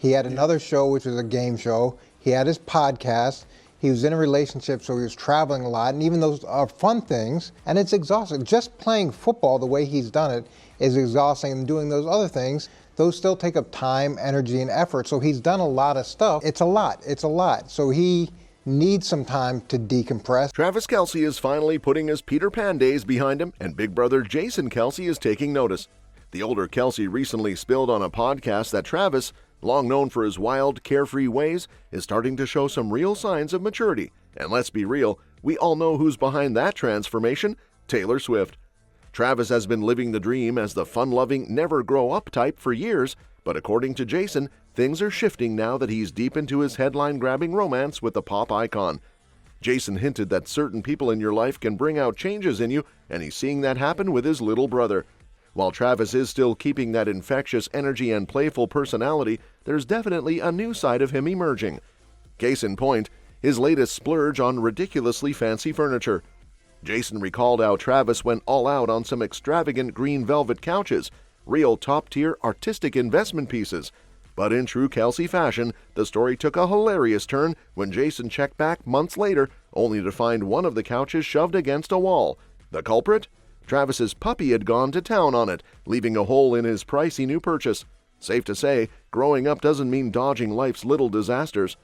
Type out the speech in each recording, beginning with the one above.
He had another show, which was a game show. He had his podcast. He was in a relationship, so he was traveling a lot. And even those are fun things, and it's exhausting. Just playing football the way he's done it is exhausting, and doing those other things, those still take up time, energy, and effort. So he's done a lot of stuff. It's a lot. It's a lot. So he needs some time to decompress. Travis Kelce is finally putting his Peter Pan days behind him, and big brother Jason Kelce is taking notice. The older Kelce recently spilled on a podcast that Travis, long known for his wild, carefree ways, is starting to show some real signs of maturity. And let's be real, we all know who's behind that transformation: Taylor Swift. Travis has been living the dream as the fun-loving, never-grow-up type for years, but according to Jason, things are shifting now that he's deep into his headline-grabbing romance with the pop icon. Jason hinted that certain people in your life can bring out changes in you, and he's seeing that happen with his little brother. While Travis is still keeping that infectious energy and playful personality, there's definitely a new side of him emerging. Case in point, his latest splurge on ridiculously fancy furniture. Jason recalled how Travis went all out on some extravagant green velvet couches, real top-tier artistic investment pieces. But in true Kelce fashion, the story took a hilarious turn when Jason checked back months later, only to find one of the couches shoved against a wall. The culprit? Travis's puppy had gone to town on it, leaving a hole in his pricey new purchase. Safe to say, growing up doesn't mean dodging life's little disasters.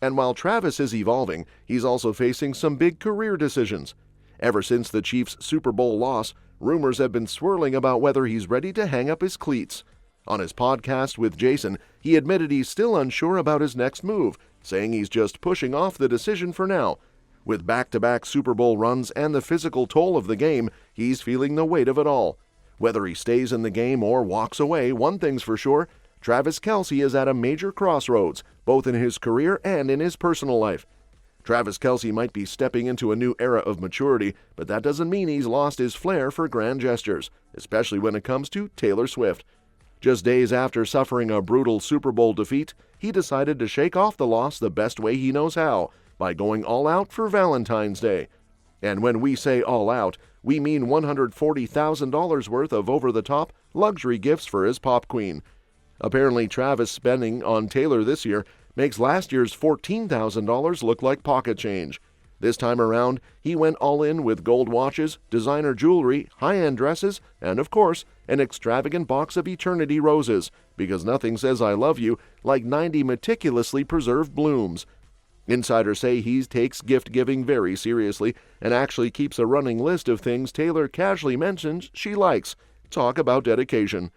And while Travis is evolving, he's also facing some big career decisions. Ever since the Chiefs' Super Bowl loss, rumors have been swirling about whether he's ready to hang up his cleats. On his podcast with Jason, he admitted he's still unsure about his next move, saying he's just pushing off the decision for now. With back-to-back Super Bowl runs and the physical toll of the game, he's feeling the weight of it all. Whether he stays in the game or walks away, one thing's for sure: Travis Kelce is at a major crossroads, both in his career and in his personal life. Travis Kelce might be stepping into a new era of maturity, but that doesn't mean he's lost his flair for grand gestures, especially when it comes to Taylor Swift. Just days after suffering a brutal Super Bowl defeat, he decided to shake off the loss the best way he knows how, by going all out for Valentine's Day. And when we say all out, we mean $140,000 worth of over-the-top luxury gifts for his pop queen. Apparently, Travis' spending on Taylor this year makes last year's $14,000 look like pocket change. This time around, he went all in with gold watches, designer jewelry, high-end dresses, and of course, an extravagant box of eternity roses, because nothing says I love you like 90 meticulously preserved blooms. Insiders say he takes gift-giving very seriously and actually keeps a running list of things Taylor casually mentions she likes. Talk about dedication.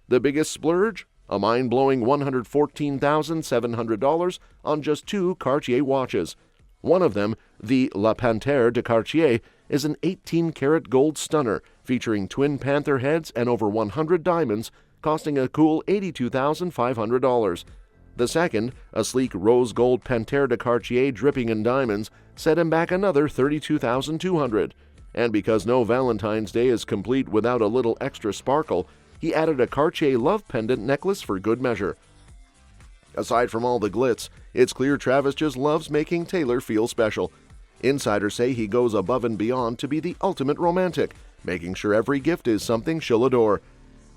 The biggest splurge? A mind-blowing $114,700 on just 2 Cartier watches. One of them, the La Panthère de Cartier, is an 18-karat gold stunner featuring twin panther heads and over 100 diamonds, costing a cool $82,500. The second, a sleek rose gold Panthère de Cartier dripping in diamonds, set him back another $32,200. And because no Valentine's Day is complete without a little extra sparkle, he added a Cartier love pendant necklace for good measure. Aside from all the glitz, it's clear Travis just loves making Taylor feel special. Insiders say he goes above and beyond to be the ultimate romantic, making sure every gift is something she'll adore.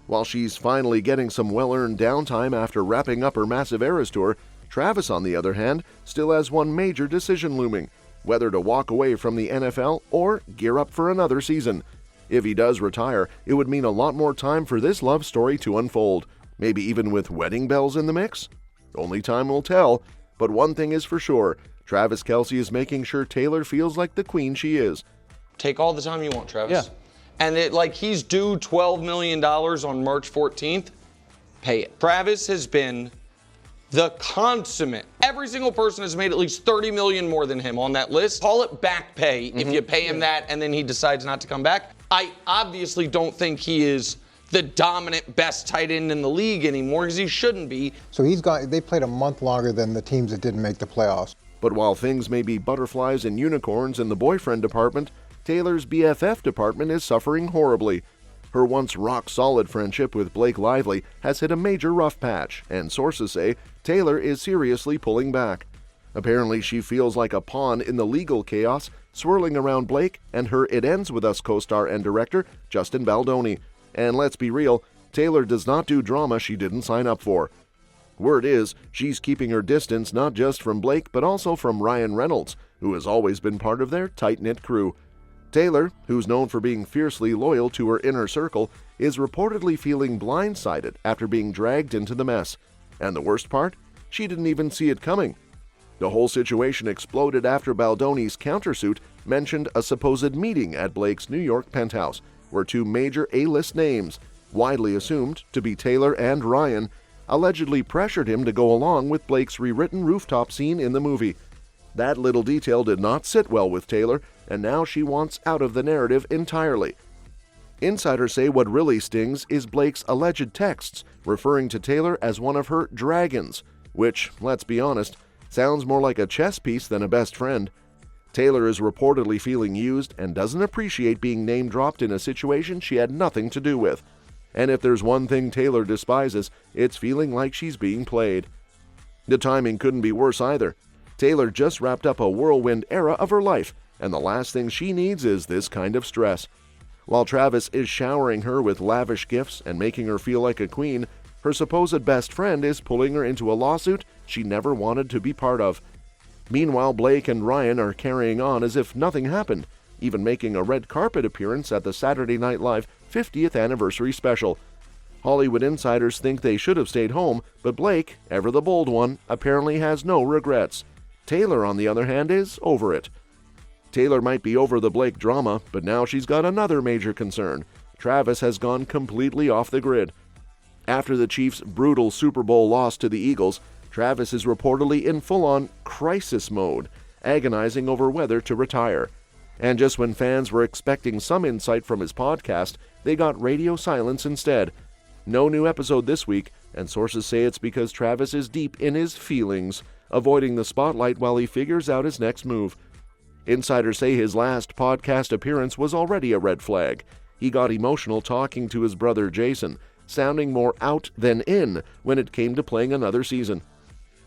While she's finally getting some well-earned downtime after wrapping up her massive Eras tour, Travis, on the other hand, still has one major decision looming: whether to walk away from the NFL or gear up for another season. If he does retire, it would mean a lot more time for this love story to unfold, maybe even with wedding bells in the mix? Only time will tell, but one thing is for sure: Travis Kelce is making sure Taylor feels like the queen she is. Take all the time you want, Travis. Yeah. And he's due $12 million on March 14th. Pay it. Travis has been the consummate. Every single person has made at least $30 million more than him on that list. Call it back pay if you pay him that and then he decides not to come back. I obviously don't think he is the dominant best tight end in the league anymore, because he shouldn't be. So they played a month longer than the teams that didn't make the playoffs. But while things may be butterflies and unicorns in the boyfriend department, Taylor's BFF department is suffering horribly. Her once rock-solid friendship with Blake Lively has hit a major rough patch, and sources say Taylor is seriously pulling back. Apparently, she feels like a pawn in the legal chaos swirling around Blake and her It Ends With Us co-star and director, Justin Baldoni. And let's be real, Taylor does not do drama she didn't sign up for. Word is, she's keeping her distance not just from Blake but also from Ryan Reynolds, who has always been part of their tight-knit crew. Taylor, who's known for being fiercely loyal to her inner circle, is reportedly feeling blindsided after being dragged into the mess. And the worst part? She didn't even see it coming. The whole situation exploded after Baldoni's countersuit mentioned a supposed meeting at Blake's New York penthouse, where two major A-list names, widely assumed to be Taylor and Ryan, allegedly pressured him to go along with Blake's rewritten rooftop scene in the movie. That little detail did not sit well with Taylor, and now she wants out of the narrative entirely. Insiders say what really stings is Blake's alleged texts referring to Taylor as one of her dragons, which, let's be honest, sounds more like a chess piece than a best friend. Taylor is reportedly feeling used and doesn't appreciate being name-dropped in a situation she had nothing to do with. And if there's one thing Taylor despises, it's feeling like she's being played. The timing couldn't be worse either. Taylor just wrapped up a whirlwind era of her life, and the last thing she needs is this kind of stress. While Travis is showering her with lavish gifts and making her feel like a queen, her supposed best friend is pulling her into a lawsuit she never wanted to be part of. Meanwhile, Blake and Ryan are carrying on as if nothing happened, even making a red carpet appearance at the Saturday Night Live 50th anniversary special. Hollywood insiders think they should have stayed home, but Blake, ever the bold one, apparently has no regrets. Taylor, on the other hand, is over it. Taylor might be over the Blake drama, but now she's got another major concern. Travis has gone completely off the grid. After the Chiefs' brutal Super Bowl loss to the Eagles, Travis is reportedly in full-on crisis mode, agonizing over whether to retire. And just when fans were expecting some insight from his podcast, they got radio silence instead. No new episode this week, and sources say it's because Travis is deep in his feelings, avoiding the spotlight while he figures out his next move. Insiders say his last podcast appearance was already a red flag. He got emotional talking to his brother Jason, sounding more out than in when it came to playing another season.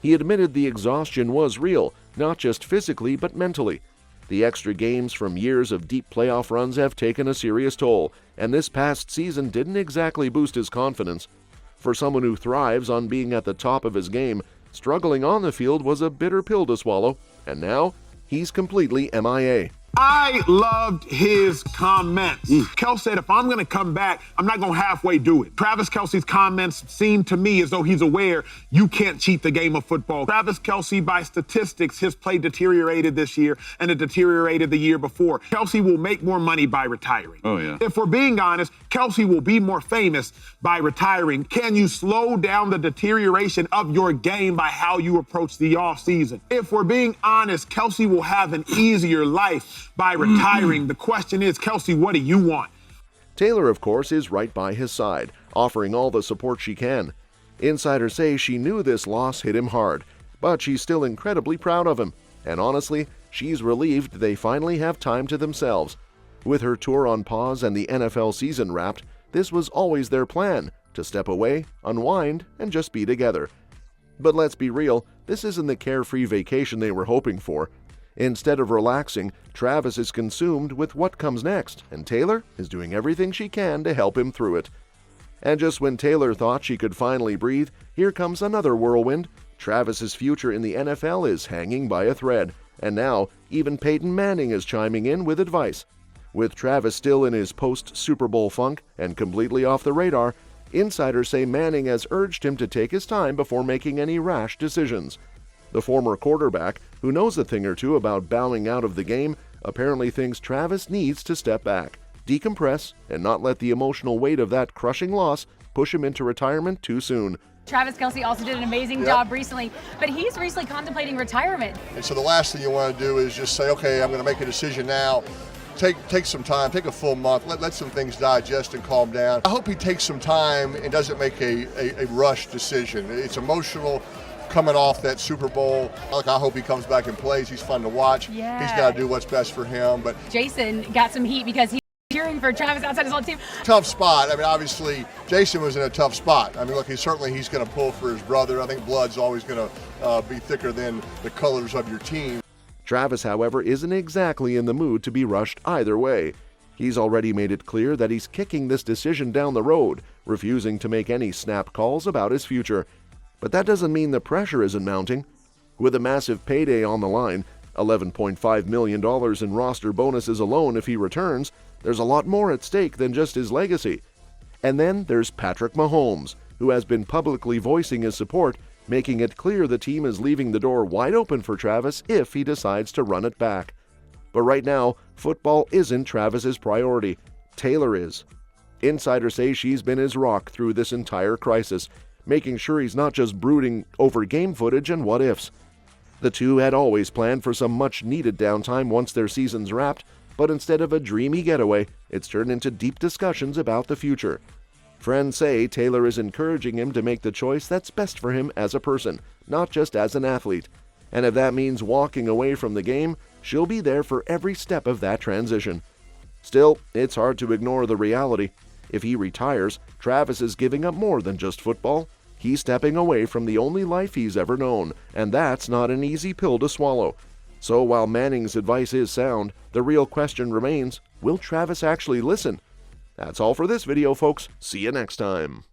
He admitted the exhaustion was real, not just physically but mentally. The extra games from years of deep playoff runs have taken a serious toll, and this past season didn't exactly boost his confidence. For someone who thrives on being at the top of his game, struggling on the field was a bitter pill to swallow, and now he's completely MIA. I loved his comments. Kelce said, if I'm going to come back, I'm not going to halfway do it. Travis Kelce's comments seem to me as though he's aware you can't cheat the game of football. Travis Kelce, by statistics, his play deteriorated this year and it deteriorated the year before. Kelce will make more money by retiring. Oh, yeah. If we're being honest, Kelce will be more famous by retiring. Can you slow down the deterioration of your game by how you approach the offseason? If we're being honest, Kelce will have an easier life by retiring. The question is, Kelce, what do you want? Taylor, of course, is right by his side, offering all the support she can. Insiders say she knew this loss hit him hard, but she's still incredibly proud of him. And honestly, she's relieved they finally have time to themselves. With her tour on pause and the NFL season wrapped, this was always their plan, to step away, unwind, and just be together. But let's be real, this isn't the carefree vacation they were hoping for. Instead of relaxing, Travis is consumed with what comes next, and Taylor is doing everything she can to help him through it. And just when Taylor thought she could finally breathe, here comes another whirlwind. Travis's future in the NFL is hanging by a thread, and now even Peyton Manning is chiming in with advice. With Travis still in his post-Super Bowl funk and completely off the radar, insiders say Manning has urged him to take his time before making any rash decisions. The former quarterback, who knows a thing or two about bowing out of the game, apparently thinks Travis needs to step back, decompress, and not let the emotional weight of that crushing loss push him into retirement too soon. Travis Kelce also did an amazing job recently, but he's recently contemplating retirement. And so the last thing you want to do is just say, okay, I'm going to make a decision now. Take some time, take a full month, let some things digest and calm down. I hope he takes some time and doesn't make a rush decision. It's emotional. Coming off that Super Bowl, I hope he comes back and plays. He's fun to watch. Yeah. He's got to do what's best for him. But Jason got some heat because he's cheering for Travis outside his own team. Tough spot. I mean, obviously, Jason was in a tough spot. I mean, look, he's going to pull for his brother. I think blood's always going to be thicker than the colors of your team. Travis, however, isn't exactly in the mood to be rushed either way. He's already made it clear that he's kicking this decision down the road, refusing to make any snap calls about his future. But that doesn't mean the pressure isn't mounting. With a massive payday on the line, $11.5 million in roster bonuses alone if he returns, there's a lot more at stake than just his legacy. And then there's Patrick Mahomes, who has been publicly voicing his support, making it clear the team is leaving the door wide open for Travis if he decides to run it back. But right now, football isn't Travis's priority. Taylor is. Insiders say she's been his rock through this entire crisis, making sure he's not just brooding over game footage and what-ifs. The two had always planned for some much-needed downtime once their season's wrapped, but instead of a dreamy getaway, it's turned into deep discussions about the future. Friends say Taylor is encouraging him to make the choice that's best for him as a person, not just as an athlete. And if that means walking away from the game, she'll be there for every step of that transition. Still, it's hard to ignore the reality. If he retires, Travis is giving up more than just football. He's stepping away from the only life he's ever known, and that's not an easy pill to swallow. So while Manning's advice is sound, the real question remains, will Travis actually listen? That's all for this video, folks. See you next time.